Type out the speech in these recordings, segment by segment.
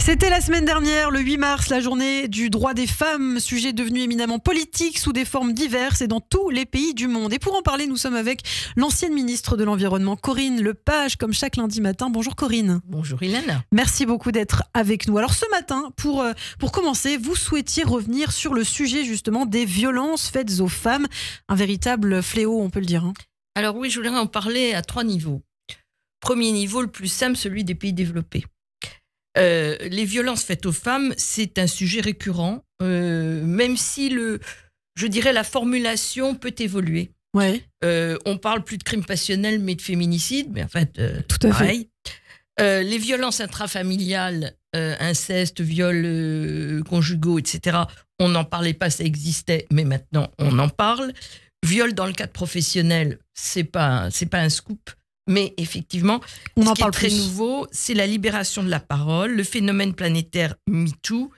C'était la semaine dernière, le 8 mars, la journée du droit des femmes, sujet devenu éminemment politique sous des formes diverses et dans tous les pays du monde. Et pour en parler, nous sommes avec l'ancienne ministre de l'Environnement, Corinne Lepage, comme chaque lundi matin. Bonjour Corinne. Bonjour Hélène. Merci beaucoup d'être avec nous. Alors ce matin, pour commencer, vous souhaitiez revenir sur le sujet justement des violences faites aux femmes. Un véritable fléau, on peut le dire. Alors oui, je voudrais en parler à 3 niveaux. Premier niveau, le plus simple, celui des pays développés. Les violences faites aux femmes, c'est un sujet récurrent, même si je dirais la formulation peut évoluer. Ouais. On parle plus de crimes passionnels, mais de féminicide, mais en fait, tout à pareil. Les violences intrafamiliales, inceste, viols conjugaux, etc., on n'en parlait pas, ça existait, mais maintenant on en parle. Viol dans le cadre professionnel, c'est pas un scoop. Mais effectivement, ce qui est très nouveau, c'est la libération de la parole, le phénomène planétaire MeToo,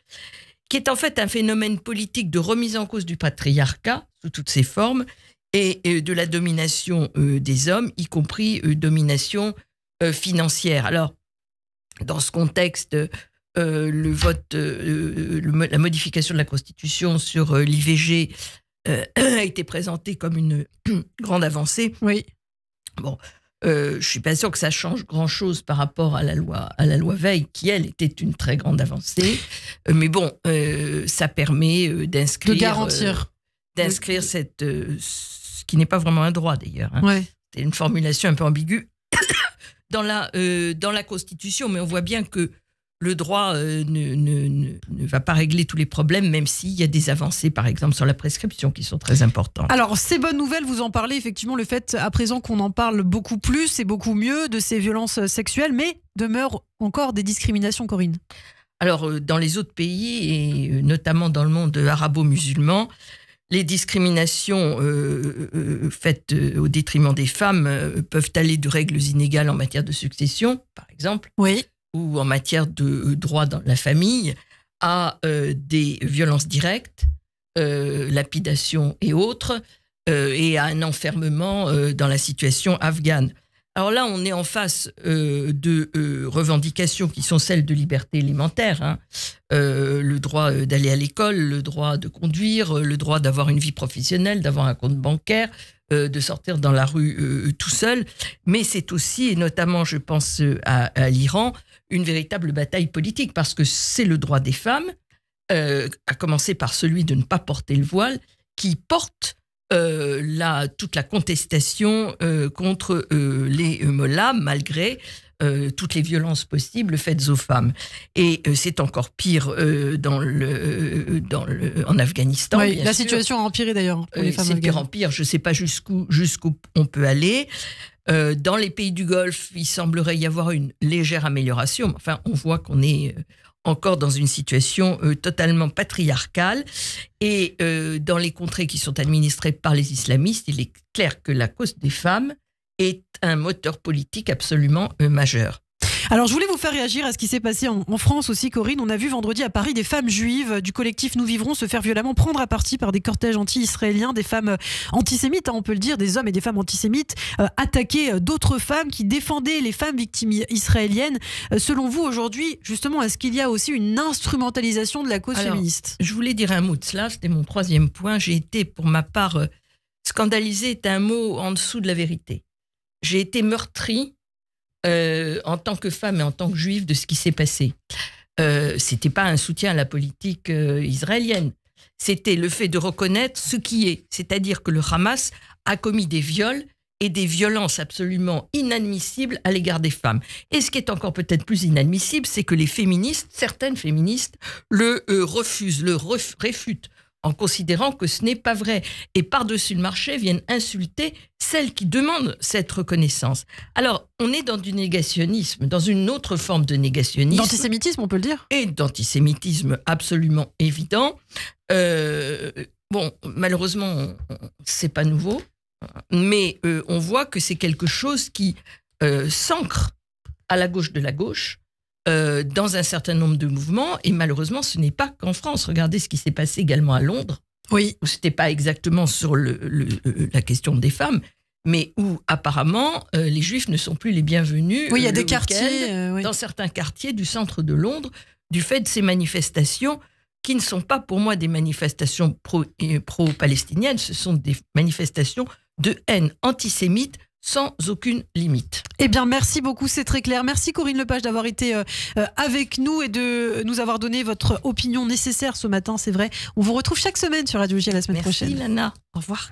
qui est en fait un phénomène politique de remise en cause du patriarcat, sous toutes ses formes, et de la domination des hommes, y compris domination financière. Alors, dans ce contexte, le vote, la modification de la Constitution sur l'IVG a été présenté comme une grande avancée. Oui. Bon. Je ne suis pas sûre que ça change grand-chose par rapport à la loi Veil, qui, elle, était une très grande avancée. Mais bon, ça permet d'inscrire... De garantir. D'inscrire ce qui n'est pas vraiment un droit, d'ailleurs. Hein. Ouais. C'est une formulation un peu ambiguë dans la Constitution, mais on voit bien que le droit ne va pas régler tous les problèmes, même s'il y a des avancées, par exemple, sur la prescription, qui sont très importantes. Alors, ces bonnes nouvelles, vous en parlez, effectivement, le fait, à présent, qu'on en parle beaucoup plus et beaucoup mieux de ces violences sexuelles, mais demeurent encore des discriminations, Corinne. Alors, dans les autres pays, et notamment dans le monde arabo-musulman, les discriminations faites au détriment des femmes peuvent aller de règles inégales en matière de succession, par exemple. Oui. Ou en matière de droit dans la famille, à des violences directes, lapidation et autres, et à un enfermement dans la situation afghane. Alors là, on est en face de revendications qui sont celles de liberté élémentaire, hein. Le droit d'aller à l'école, le droit de conduire, le droit d'avoir une vie professionnelle, d'avoir un compte bancaire, de sortir dans la rue tout seul. Mais c'est aussi, et notamment je pense à l'Iran, une véritable bataille politique, parce que c'est le droit des femmes, à commencer par celui de ne pas porter le voile, qui porte toute la contestation contre les mollahs, malgré toutes les violences possibles faites aux femmes. Et c'est encore pire en Afghanistan. Oui, la situation a empiré d'ailleurs pour les femmes afghanes. C'est pire en pire, je ne sais pas jusqu'où on peut aller. Dans les pays du Golfe, il semblerait y avoir une légère amélioration. Enfin, on voit qu'on est encore dans une situation totalement patriarcale. Et dans les contrées qui sont administrées par les islamistes, il est clair que la cause des femmes est un moteur politique absolument majeur. Alors, je voulais vous faire réagir à ce qui s'est passé en France aussi, Corinne. On a vu vendredi à Paris des femmes juives du collectif Nous Vivrons se faire violemment prendre à partie par des cortèges anti-israéliens, des femmes antisémites, hein, on peut le dire, des hommes et des femmes antisémites, attaquer d'autres femmes qui défendaient les femmes victimes israéliennes. Selon vous, aujourd'hui, justement, est-ce qu'il y a aussi une instrumentalisation de la cause féministe ? Je voulais dire un mot de cela, c'était mon 3e point. J'ai été, pour ma part, scandalisée est un mot en dessous de la vérité. J'ai été meurtrie en tant que femme et en tant que juive de ce qui s'est passé. C'était pas un soutien à la politique israélienne. C'était le fait de reconnaître ce qui est. C'est-à-dire que le Hamas a commis des viols et des violences absolument inadmissibles à l'égard des femmes. Et ce qui est encore peut-être plus inadmissible, c'est que les féministes, certaines féministes, le refusent, le réfutent, en considérant que ce n'est pas vrai. Et par-dessus le marché viennent insulter celles qui demandent cette reconnaissance. Alors, on est dans du négationnisme, dans une autre forme de négationnisme. D'antisémitisme, on peut le dire. Et d'antisémitisme absolument évident. Bon, malheureusement, c'est pas nouveau, mais on voit que c'est quelque chose qui s'ancre à la gauche de la gauche, dans un certain nombre de mouvements, et malheureusement, ce n'est pas qu'en France. Regardez ce qui s'est passé également à Londres, oui, où ce n'était pas exactement sur la question des femmes, mais où apparemment les Juifs ne sont plus les bienvenus. Oui, il y a des quartiers. Dans certains quartiers du centre de Londres, du fait de ces manifestations qui ne sont pas pour moi des manifestations pro-palestiniennes, ce sont des manifestations de haine antisémite sans aucune limite. Eh bien, merci beaucoup, c'est très clair. Merci Corinne Lepage d'avoir été avec nous et de nous avoir donné votre opinion nécessaire ce matin, c'est vrai. On vous retrouve chaque semaine sur Radio J la semaine prochaine. Merci Lana, au revoir.